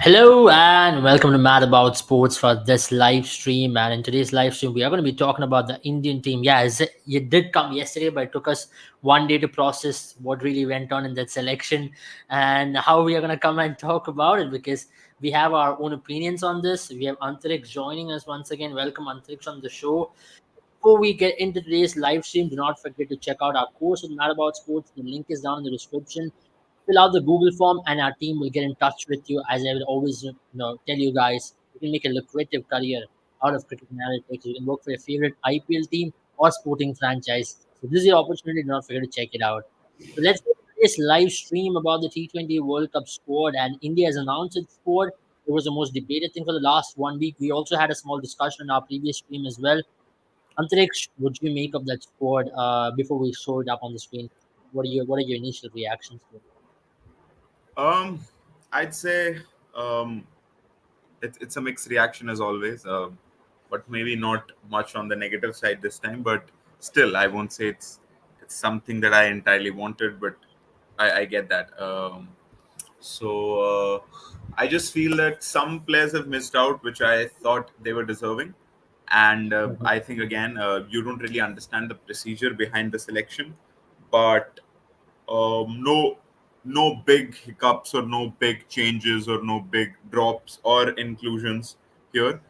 Hello and welcome to Mad About Sports for this live stream. And in today's live stream, we are going to be talking about the Indian team. Yes, it did come yesterday, but it took us one day to process what really went on in that selection and how we are going to come and talk about it because we have our own opinions on this. We have Antariksh joining us once again. Welcome, Antariksh, on the show. Before we get into today's live stream, do not forget to check out our course with Mad About Sports. The link is down in the description. Fill out the Google form, and our team will get in touch with you. As I will always, tell you guys, you can make a lucrative career out of cricket analytics. You can work for your favorite IPL team or sporting franchise. So this is your opportunity. Do not forget to check it out. So let's get to this live stream about the T20 World Cup squad, and India has announced its squad. It was the most debated thing for the last 1 week. We also had a small discussion in our previous stream as well. Antariksh, what do you make of that squad before we show it up on the screen? What are your initial reactions to it? Um, I'd say um, it's a mixed reaction as always, but maybe not much on the negative side this time. But still, I won't say it's something that I entirely wanted, but I get that. So I just feel that some players have missed out, which I thought they were deserving. And Mhm. I think again, you don't really understand the procedure behind the selection, but no big hiccups or no big changes or no big drops or inclusions here.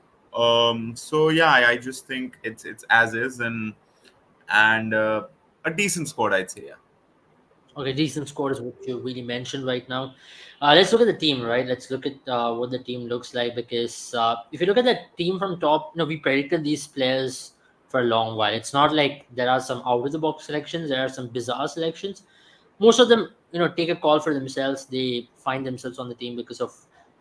So yeah, I just think it's as is and a decent squad, I'd say. Yeah. Okay, decent score is what you really mentioned right now. Let's look at the team, right? Let's look at what the team looks like because if you look at the team from top, we predicted these players for a long while. It's not like there are some out of the box selections, there are some bizarre selections. Most of them, take a call for themselves. They find themselves on the team because of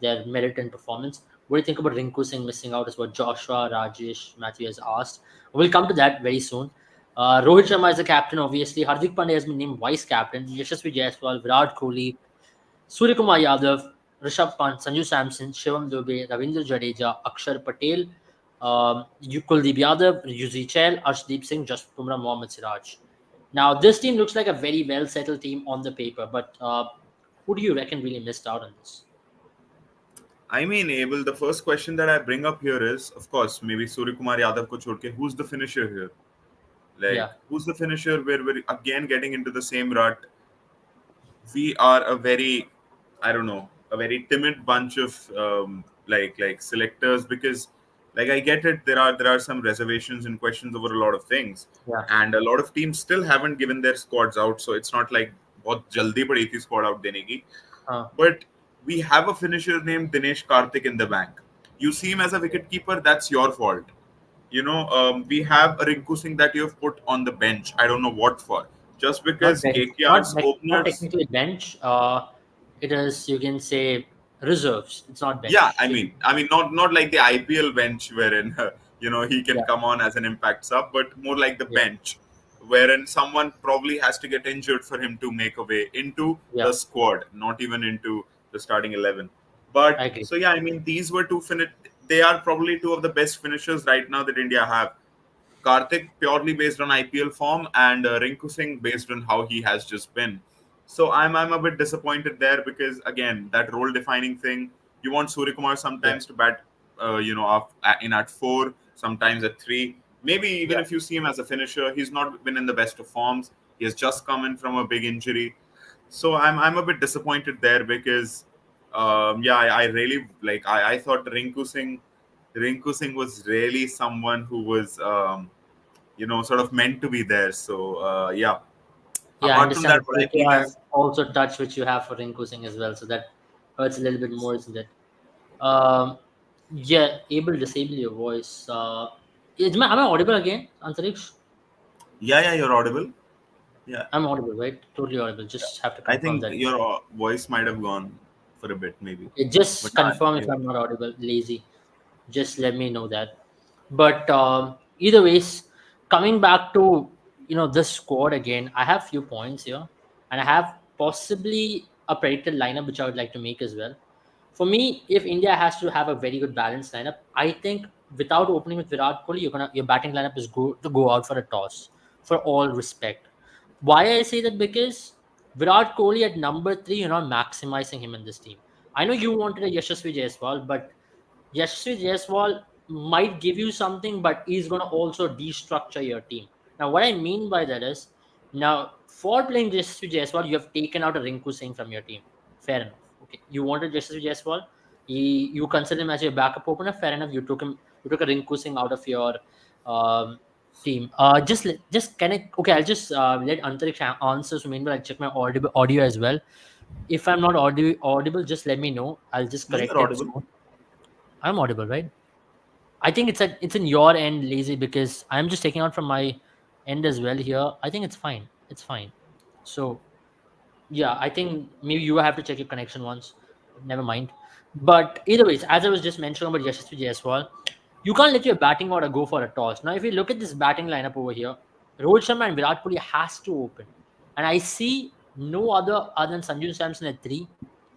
their merit and performance. What do you think about Rinku Singh missing out? Is what Joshua, Rajesh, Matthew has asked. We'll come to that very soon. Rohit Sharma is the captain, obviously. Hardik Pandya has been named vice captain. Yashasvi Jaiswal, Virat Kohli, Surya Kumar Yadav, Rishabh Pant, Sanju Samson, Shivam Dubey, Ravindra Jadeja, Akshar Patel, Kuldeep Yadav, Yuzi Chail, Arshdeep Singh, Jasprit Bumrah, Mohammad Siraj. Now, this team looks like a very well settled team on the paper, but who do you reckon really missed out on this? I mean, Abel, the first question that I bring up here is, of course, maybe Surya Kumar Yadav ko chhod ke, who's the finisher here? Yeah, Like, who's the finisher? Where we're again getting into the same rut. We are a very, I don't know, a very timid bunch of like selectors, because like I get it, there are some reservations and questions over a lot of things, yeah. and a lot of teams still haven't given their squads out, so it's not like बहुत जल्दी पड़ी थी squad out देने की. Uh, But we have a finisher named Dinesh Karthik in the bank. You see him as a wicketkeeper, that's your fault. We have a Rinku Singh that you have put on the bench. I don't know what for. Just not because bench, not KKR's not openers. technically bench. It is, you can say, reserves. It's not Yeah, bench. I So, mean, not like the IPL bench wherein he can yeah, come on as an impact sub, but more like the yeah, bench, wherein someone probably has to get injured for him to make a way into yeah. the squad, not even into the starting 11. I But agree. so yeah, I mean, these were two finish. They are probably two of the best finishers right now that India have. Karthik purely based on IPL form, and Rinku Singh based on how he has just been. So I'm a bit disappointed there, because again, that role defining thing. You want Surya Kumar Yeah, sometimes to bat, in at four, sometimes at three. Maybe even yeah. if you see him as a finisher, he's not been in the best of forms. He has just come in from a big injury, so I'm a bit disappointed there, because yeah, I really like I thought Rinku Singh was really someone who was sort of meant to be there. So yeah. Yeah, I Apart from understand that, the what I feel KKR is, also touch which you have for Rinku Singh as well, so that hurts a little bit more, isn't it? Um, yeah, able to disable your voice. Am I audible again, Antariksh? yeah, you're audible. Yeah, I'm audible, right? Totally audible. yeah. Just have to I confirm think that. your voice might have gone for a bit, maybe, but Just confirm if yeah. I'm not audible. Lazy. Just let me know that. But either ways, coming back to this squad again, I have few points here, and I have possibly a predicted lineup which I would like to make as well. For me, if India has to have a very good balanced lineup, I think without opening with Virat Kohli, your batting lineup is to go out for a toss. For all respect, why I say that, because Virat Kohli at number three, you're not maximizing him in this team. I know you wanted a Yashasvi Jaiswal, but Yashasvi Jaiswal might give you something, but he's going to also destructure your team. Now, what I mean by that is, now for playing Yashasvi Jaiswal, you have taken out a Rinku Singh from your team. Fair enough. Okay, you wanted Yashasvi Jaiswal, you consider him as your backup opener. Fair enough. You took him. You took a Rinku Singh out of your um, team. Just can I? Okay, I'll just let Antariksh answer. So meanwhile, I'll check my audio as well. If I'm not audible, just let me know. I'll just No, you're correct it audible. soon. I'm audible, right? I think it's in your end, lazy, because I'm just taking out from my end as well here. I think it's fine. It's fine. So yeah, I think maybe you have to check your connection once. Never mind. But either ways, as I was just mentioning about Yashasvi Jaiswal, you can't let your batting order go for a toss. Now, if you look at this batting lineup over here, Rohit Sharma and Virat Kohli has to open, and I see no other than Sanju Samson at 3,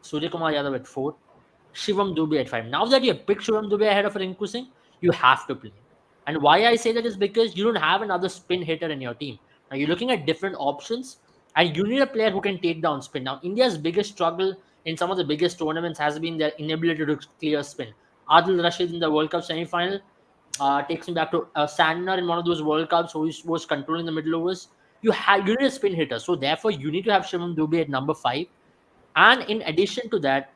Surya Kumar Yadav at 4, Shivam Dubey at 5. Now that you have picked Shivam Dubey ahead of Rinku Singh, you have to play. And why I say that is because you don't have another spin hitter in your team. Now you're looking at different options, and you need a player who can take down spin. Now, India's biggest struggle in some of the biggest tournaments has been their inability to clear spin. Adil Rashid in the World Cup semi-final takes me back to Sandner in one of those World Cups who was controlling the middle overs. You need a spin hitter, so therefore you need to have Shivam Dubey at number 5. And in addition to that,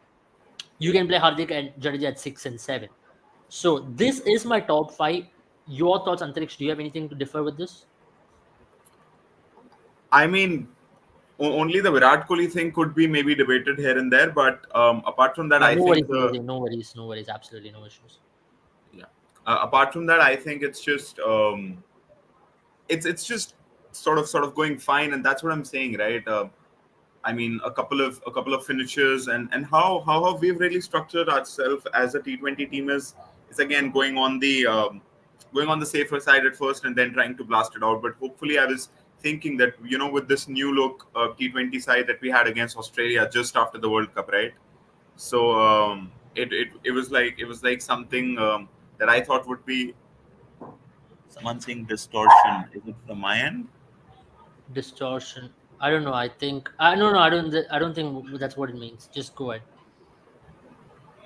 you can play Hardik and Jadeja at 6 and 7. So this is my top 5. Your thoughts, Antariksh? Do you have anything to differ with this? I mean, only the Virat Kohli thing could be maybe debated here and there, but apart from that, I No worries, think the no worries, no worries. Absolutely no issues. yeah. Apart from that, I think it's just it's just sort of going fine, and that's what I'm saying, right? I mean, a couple of finishes, and how we've really structured ourselves as a T20 team is again going on the safer side at first, and then trying to blast it out. But hopefully, I was thinking that with this new look T20 side that we had against Australia just after the World Cup, right? So it was like something that I thought would be someone saying distortion. Is it from my end? Distortion. I don't know. I think I no no. I don't. I don't think that's what it means. Just go ahead.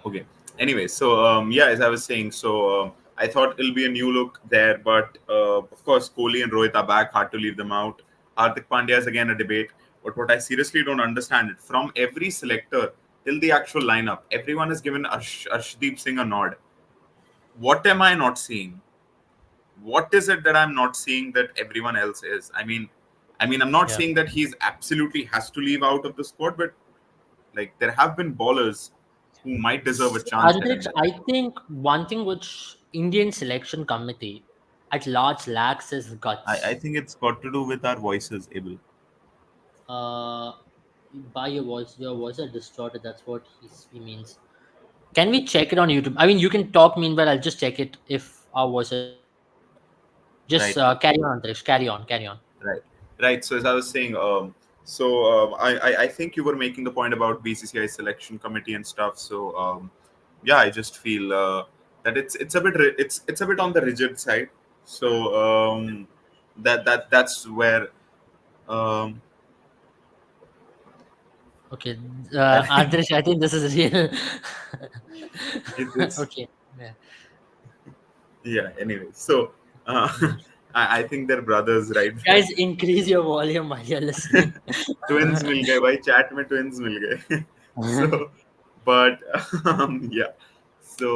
Okay. Anyway, so yeah, as I was saying, so I thought it'll be a new look there, but of course, Kohli and Rohit are back. Hard to leave them out. Hardik Pandya is again a debate, but what I seriously don't understand it from every selector till the actual lineup, everyone has given Arshdeep Singh a nod. What am I not seeing? What is it that I'm not seeing that everyone else is? I mean, I'm not Yeah. saying that he's absolutely has to leave out of the squad, but like there have been ballers who might deserve a chance here and Antariksh, there. I think one thing which Indian selection committee at large lacks is I guts. think it's got to do with our voices, Abel. Uh, by your voice are distorted. That's what he means. Can we check it on YouTube? I mean, you can talk meanwhile. I'll just check it if our voices are distorted. Just Right, carry on, Antariksh. Carry on. Carry on. right, right. So as I was saying, I think you were making the point about BCCI selection committee and stuff. So yeah, I just feel that it's a bit it's a bit on the rigid side. So that's where um, Okay, I think Adarsh, I think this is real. it's Okay, yeah, yeah. Anyway, so yeah. I think they're brothers, right there. Guys, increase your volume while you're listening. Twins मिल गए भाई chat में twins मिल गए so but yeah so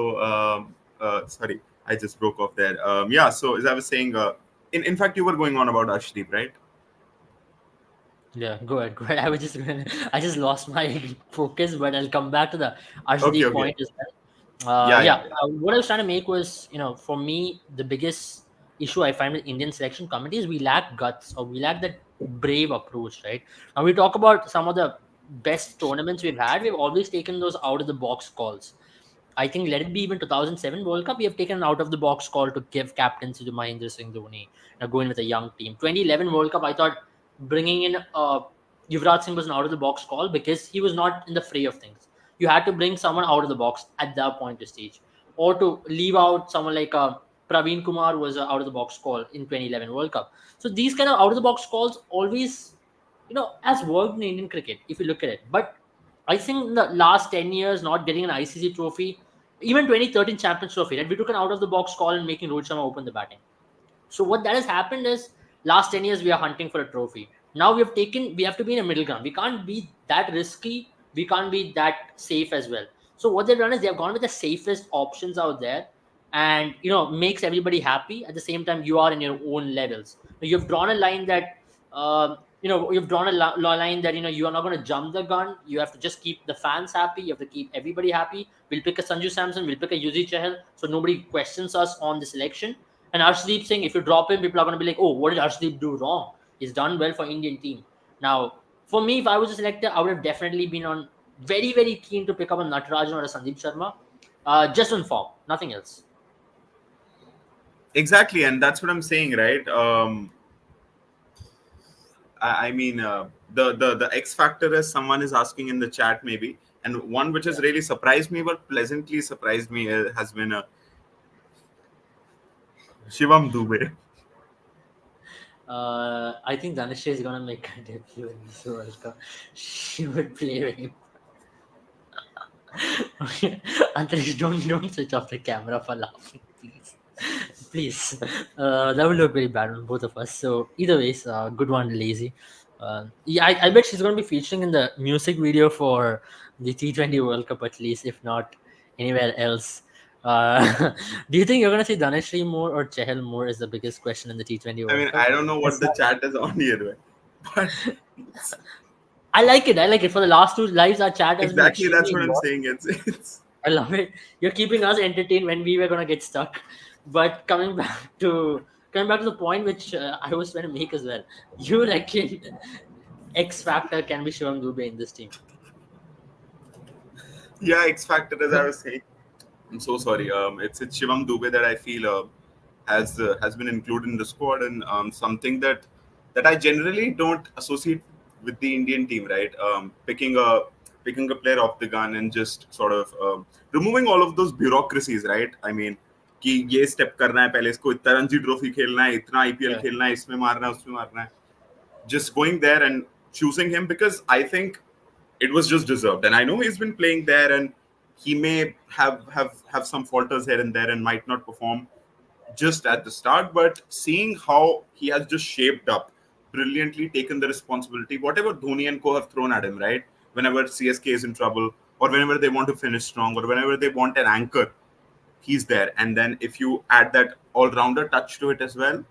sorry I just broke off there yeah so as I was saying in fact you were going on about Ashdeep, right? Yeah, go ahead, go ahead. I was just gonna, I just lost my focus, but I'll come back to the Okay, Arshdeep okay. point as well. Yeah, Yeah, yeah, yeah. what I was trying to make was, for me, the biggest issue I find with Indian selection committee is we lack guts, or we lack that brave approach, right? Now we talk about some of the best tournaments we've had. We've always taken those out of the box calls. I think let it be even 2007 World Cup, we have taken an out of the box call to give captaincy to Mahendra Singh Dhoni, going with a young team. 2011 World Cup, I thought bringing in Yuvraj Singh was an out of the box call because he was not in the fray of things. You had to bring someone out of the box at that point of stage, or to leave out someone like Praveen Kumar was an out of the box call in 2011 World Cup. So these kind of out of the box calls always, has worked in Indian cricket if you look at it. But I think in the last 10 years, not getting an ICC trophy, even 2013 Champions Trophy, right? We took an out of the box call and making Rohit Sharma open the batting. So what that has happened is last 10 years we are hunting for a trophy. Now we have to be in a middle ground. We can't be that risky. We can't be that safe as well. So what they've done is they have gone with the safest options out there, and makes everybody happy. At the same time, you are in your own levels. You've drawn a line that you've drawn a line that you are not going to jump the gun. You have to just keep the fans happy. You have to keep everybody happy. We'll pick a Sanju Samson. We'll pick a Yuzi Chahal. So nobody questions us on the selection. And Arshdeep Singh, if you drop him, people are going to be like, oh, what did Arshdeep do wrong? He's done well for Indian team. Now, for me, if I was a selector, I would have definitely been on very, very keen to pick up a Natarajan or a Sandeep Sharma, just on form, nothing else. Exactly, and that's what I'm saying, right? I mean, the X factor, as someone is asking in the chat, maybe, and one which has Yeah. really surprised me, but pleasantly surprised me, has been Shivam Dubey. I think Dhanushri is going to make a debut in this World Cup. She would play very. Okay. Antarish, don't switch off the camera for laughing, please. Please. That would look very bad on both of us. So either ways, good one, lazy. Yeah, I bet she's going to be featuring in the music video for the T20 World Cup at least, if not anywhere else. Do you think you're going to see Dhanushri more or Chahal more is the biggest question in the T20 I World mean, Cup? I don't know what Yes, the chat is on here, but I like it. I like it. For the last two lives, our chat has been exactly that's extremely what I'm involved. saying. It's I love it. You're keeping us entertained when we were gonna get stuck. But coming back to the point which I was trying to make as well. You reckon X factor can be Shivam Dubey in this team? yeah, X factor, as I was saying. I'm so sorry. It's Shivam Dubey that I feel has been included in the squad, and something that I generally don't associate with the Indian team. Right, picking a player off the gun and just sort of removing all of those bureaucracies. Right, I mean, कि ये step करना है पहले इसको इतना Ranji trophy खेलना है इतना आईपीएल Yeah, खेलना है इसमें मारना है उसमें मारना है just going there and choosing him because I think it was just deserved. And I know he's been playing there, and he may have some falters here and there, and might not perform just at the start. But seeing how he has just shaped up brilliantly, taken the responsibility, whatever Dhoni and co have thrown at him, right? Whenever CSK is in trouble, or whenever they want to finish strong, or whenever they want an anchor, he's there. And then if you add that all-rounder touch to it as well,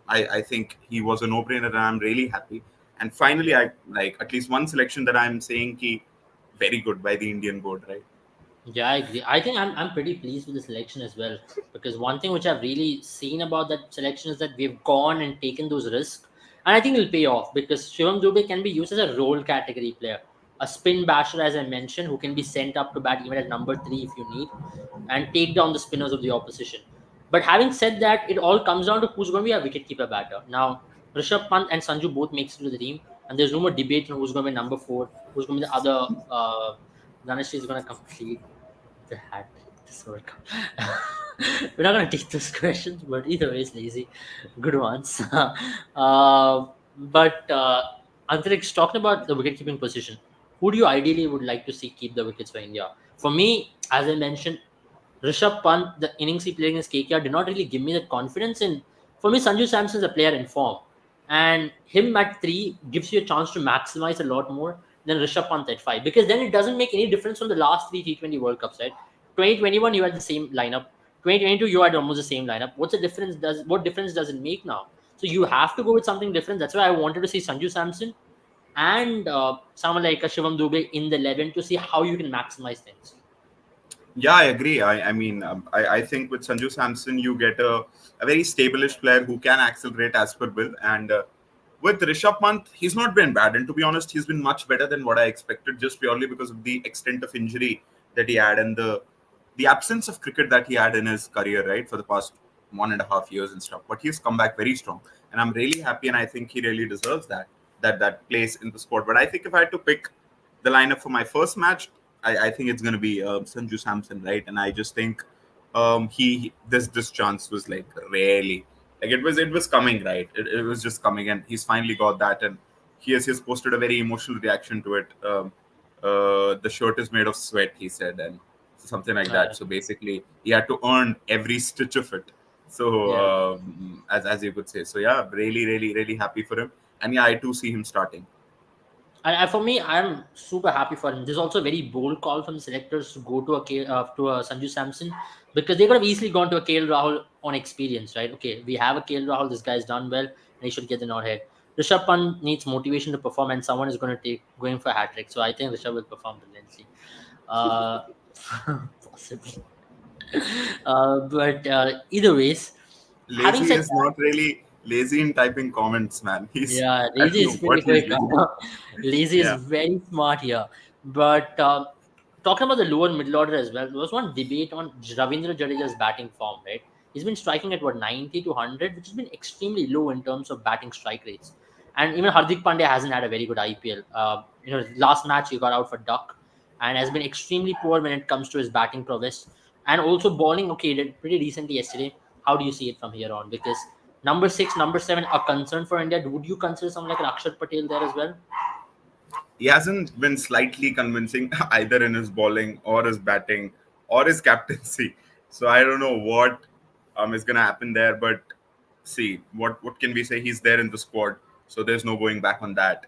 I think he was a no-brainer, and I'm really happy. And finally, I like at least one selection that I'm saying ki very good by the Indian board, right? yeah, I agree. I think I'm pretty pleased with the selection as well, because one thing which I've really seen about that selection is that we've gone and taken those risks, and I think it'll pay off because Shivam Dubey can be used as a role category player, a spin basher as I mentioned, who can be sent up to bat even at number three if you need, and take down the spinners of the opposition. But having said that, it all comes down to who's going to be a wicketkeeper batter. Now, Rishabh Pant and Sanju both makes it to the team, and there's no more debate on who's going to be number four, who's going to be the other. Dhanushri is going to complete the hat trick this World Cup. We're not going to take those questions, but either way, it's lazy. Good ones. But Antariksh, talking about the wicket-keeping position, who do you ideally would like to see keep the wickets for India? For me, as I mentioned, Rishabh Pant, the innings he played against KKR did not really give me the confidence in. For me, Sanju Samson is a player in form, and him at three gives you a chance to maximize a lot more than Rishabh Pant at five, because then it doesn't make any difference from the last three T20 World Cups, right? 2021 you had the same lineup, 2022 you had almost the same lineup. What's the difference? What difference does it make now? So you have to go with something different. That's why I wanted to see Sanju Samson and someone like a Shivam Dubey in the 11 to see how you can maximize things. Yeah, I agree. I think with Sanju Samson, you get a very stable-ish player who can accelerate as per Bill. And with Rishabh Pant, he's not been bad. And to be honest, he's been much better than what I expected, just purely because of the extent of injury that he had and the absence of cricket that he had in his career, right, for the past 1.5 years and stuff. But he's come back very strong, and I'm really happy. And I think he really deserves that place in the squad. But I think if I had to pick the lineup for my first match, I think it's going to be Sanju Samson, right? And I just think this chance was like really like it was coming, right? It was just coming, and he's finally got that, and he has posted a very emotional reaction to it. the shirt is made of sweat, he said, and something like Uh, that. So basically, he had to earn every stitch of it. So yeah. as you could say. So yeah, really, really, really happy for him. And yeah, I too see him starting. And for me, I'm super happy for him. There's also a very bold call from the selectors to go to a Sanju Samson, because they could have easily gone to a KL Rahul on experience, right? Okay, we have a KL Rahul. This guy's done well, and he should get the nod here. Rishabh Pant needs motivation to perform, and someone is going for a hat trick. So I think Rishabh will perform brilliantly. Uh, Possibly. But either ways, having Lazy said is not really lazy in typing comments, man. He's yeah, I don't Lazy know is what pretty he's quick. doing. Lazy is Yeah. very smart here. But talking about the lower middle order as well, there was one debate on Ravindra Jadeja's batting form, right? He's been striking at what 90 to 100, which has been extremely low in terms of batting strike rates. And even Hardik Pandya hasn't had a very good IPL. Last match he got out for duck and has been extremely poor when it comes to his batting prowess. And also bowling, okay, he did pretty decently yesterday. How do you see it from here on? Because number six, number seven are concerned for India. Would you consider someone like an Akshar Patel there as well? He hasn't been slightly convincing either in his bowling or his batting or his captaincy. So I don't know what is going to happen there. But see, what can we say? He's there in the squad, so there's no going back on that.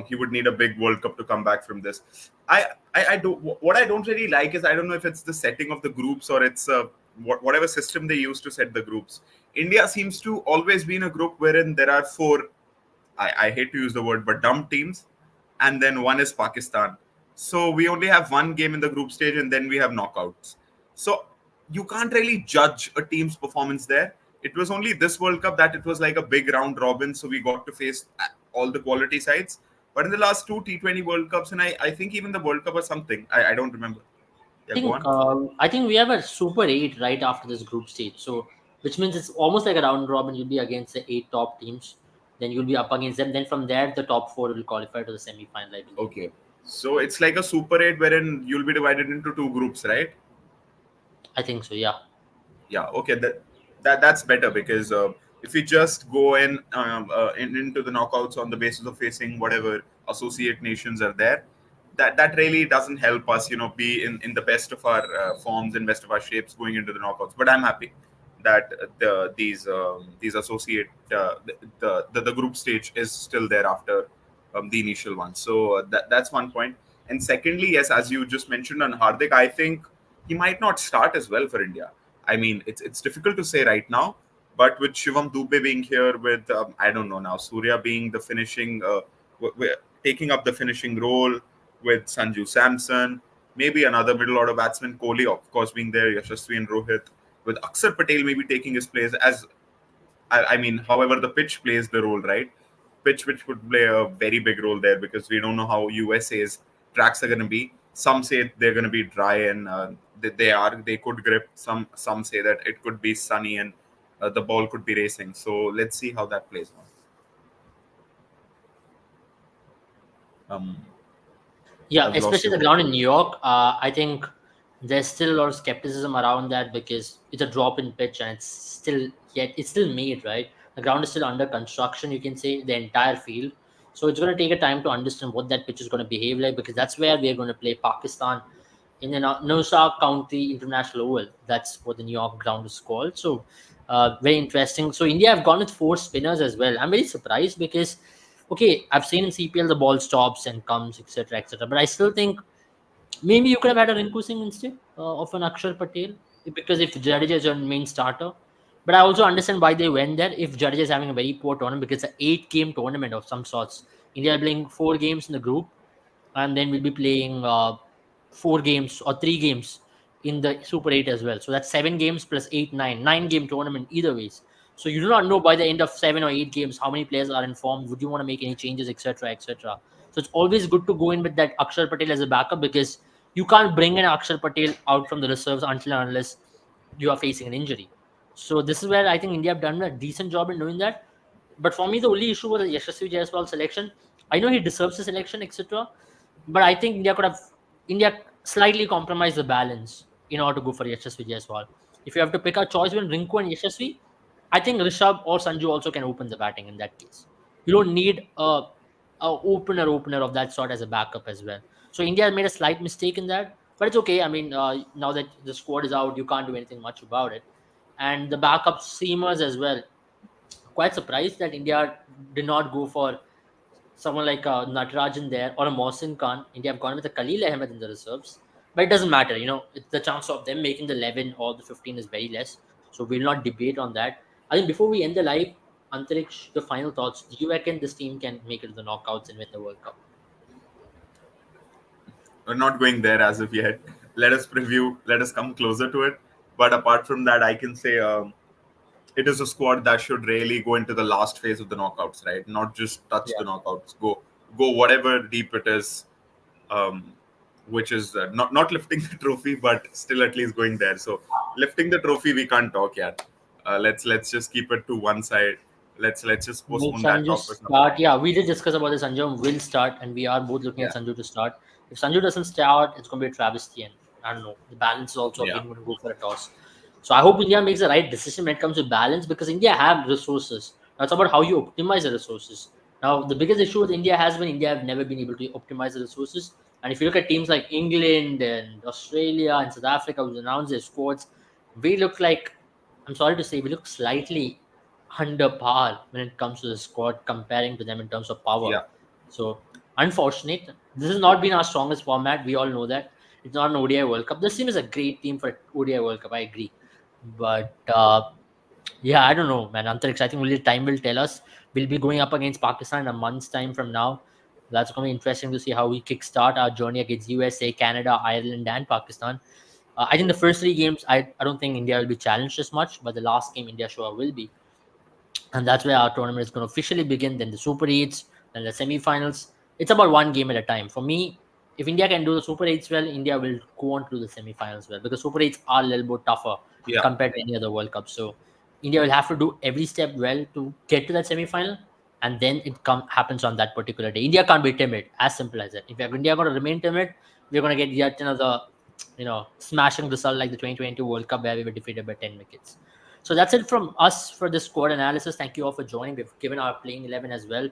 He would need a big World Cup to come back from this. I do what I don't really like is I don't know if it's the setting of the groups or it's whatever system they use to set the groups. India seems to always be in a group wherein there are four, I hate to use the word, but dumb teams, and then one is Pakistan. So we only have one game in the group stage, and then we have knockouts. So you can't really judge a team's performance there. It was only this World Cup that it was like a big round robin, so we got to face all the quality sides. But in the last two T20 World Cups, and I think even the World Cup or something, I don't remember. Yeah, go on. I think we have a Super Eight right after this group stage. So which means it's almost like a round robin. You'll be against the eight top teams. Then you'll be up against them. Then from there, the top four will qualify to the semi final, I believe. Okay. So it's like a Super 8 wherein you'll be divided into two groups, right? I think so. Yeah. Yeah, okay, that's better because if we just go into the knockouts on the basis of facing whatever associate nations are there, that really doesn't help us, be in the best of our forms and best of our shapes going into the knockouts. But I'm happy that these associate the group stage is still there after the initial one. So that's one point. And secondly, yes, as you just mentioned on Hardik, I think he might not start as well for India. I mean, it's difficult to say right now, but with Shivam Dubey being here, with I don't know now, Surya being the finishing, taking up the finishing role, with Sanju Samson, maybe another middle order batsman, Kohli, of course, being there, Yashasvi and Rohit, with Akshar Patel maybe taking his place as I mean, however, the pitch plays the role, right? Pitch, which would play a very big role there because we don't know how USA's tracks are going to be. Some say they're going to be dry and they could grip. Some say that it could be sunny and the ball could be racing. So let's see how that plays on. Yeah, I've lost especially you. the ground in New York. I think there's still a lot of skepticism around that because it's a drop in pitch and it's still made, right? The ground is still under construction, you can say, the entire field. So it's going to take a time to understand what that pitch is going to behave like, because that's where we're going to play Pakistan in the Nassau County International Oval. That's what the New York ground is called. So very interesting. So India have gone with four spinners as well. I'm very surprised because okay, I've seen in CPL the ball stops and comes, etc., etc. But I still think maybe you could have had a Rinku Singh instead of an Akshar Patel, because if Jadeja is your main starter. But I also understand why they went there if Jadeja is having a very poor tournament, because it's an 8 game tournament of some sorts. India are playing 4 games in the group, and then we'll be playing 4 games or 3 games in the Super 8 as well. So that's 7 games plus 8, 9 game tournament either ways. So you do not know by the end of 7 or 8 games how many players are informed. Would you want to make any changes, etc., etc. So it's always good to go in with that Akshar Patel as a backup, because you can't bring an Akshar Patel out from the reserves until and unless you are facing an injury. So this is where I think India have done a decent job in doing that. But for me, the only issue was the Yashasvi Jaiswal selection. I know he deserves the selection, etc. But I think India slightly compromised the balance in order to go for Yashasvi Jaiswal. If you have to pick a choice between Rinku and Yashasvi, I think Rishabh or Sanju also can open the batting in that case. You don't need a opener of that sort as a backup as well. So India made a slight mistake in that, but it's okay. I mean, now that the squad is out, you can't do anything much about it. And the backup seamers as well. Quite surprised that India did not go for someone like Natarajan there or a Mohsin Khan. India have gone with a Khalil Ahmed in the reserves. But it doesn't matter, it's the chance of them making the 11 or the 15 is very less. So we'll not debate on that. I think before we end the live, Antariksh, the final thoughts. Do you reckon this team can make it to the knockouts and win the World Cup? We're not going there as of yet. Let us preview. Let us come closer to it. But apart from that, I can say it is a squad that should really go into the last phase of the knockouts, right? Not just touch the Yeah. knockouts. Go whatever deep it is, um, which is not lifting the trophy, but still at least going there. So lifting the trophy, we can't talk yet. Let's just keep it to one side. Let's just Will postpone that Sanju talk for some time. start? Yeah, we did discuss about this. Sanju will start, and we are both looking at Yeah, Sanju to start. If Sanju doesn't start, it's going to be a travesty. And I don't know. The balance is also yeah, again going to go for a toss. So I hope India makes the right decision when it comes to balance because India have resources. Now it's about how you optimize the resources. Now the biggest issue with India has been India have never been able to optimize the resources. And if you look at teams like England and Australia and South Africa, who announced their squads, we look like, I'm sorry to say, we look slightly under par when it comes to the squad comparing to them in terms of power. yeah. So unfortunate. This has not been our strongest format. We all know that. It's not an ODI World Cup. This team is a great team for an ODI World Cup. I agree. But yeah, I don't know, man. Antariksh, I think only time will tell us. We'll be going up against Pakistan in a month's time from now. That's going to be interesting to see how we kickstart our journey against USA, Canada, Ireland, and Pakistan. I think the first three games, I don't think India will be challenged as much, but the last game, India sure will be, and that's where our tournament is going to officially begin. Then the Super Eights, then the semi-finals. It's about one game at a time. For me, if India can do the Super Eights well, India will go on to do the semi-finals well because Super Eights are a little bit tougher Yeah, compared to any other World Cup. So India will have to do every step well to get to that semi-final, and then it happens on that particular day. India can't be timid. As simple as that. If India are going to remain timid, we're going to get yet another, smashing result like the 2020 World Cup where we were defeated by 10 wickets. So that's it from us for this squad analysis. Thank you all for joining. We've given our playing 11 as well.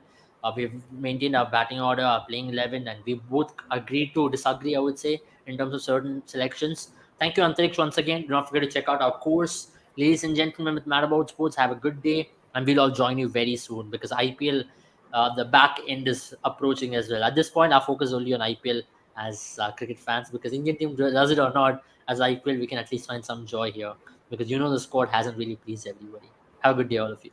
We've maintained our batting order, our playing 11, and we both agreed to disagree, I would say, in terms of certain selections. Thank you, Antariksh, once again. Do not forget to check out our course. Ladies and gentlemen, with Mad About Sports, have a good day, and we'll all join you very soon because IPL, the back end is approaching as well. At this point, our focus is only on IPL as cricket fans because Indian team does it or not, as IPL, we can at least find some joy here because the squad hasn't really pleased everybody. Have a good day, all of you.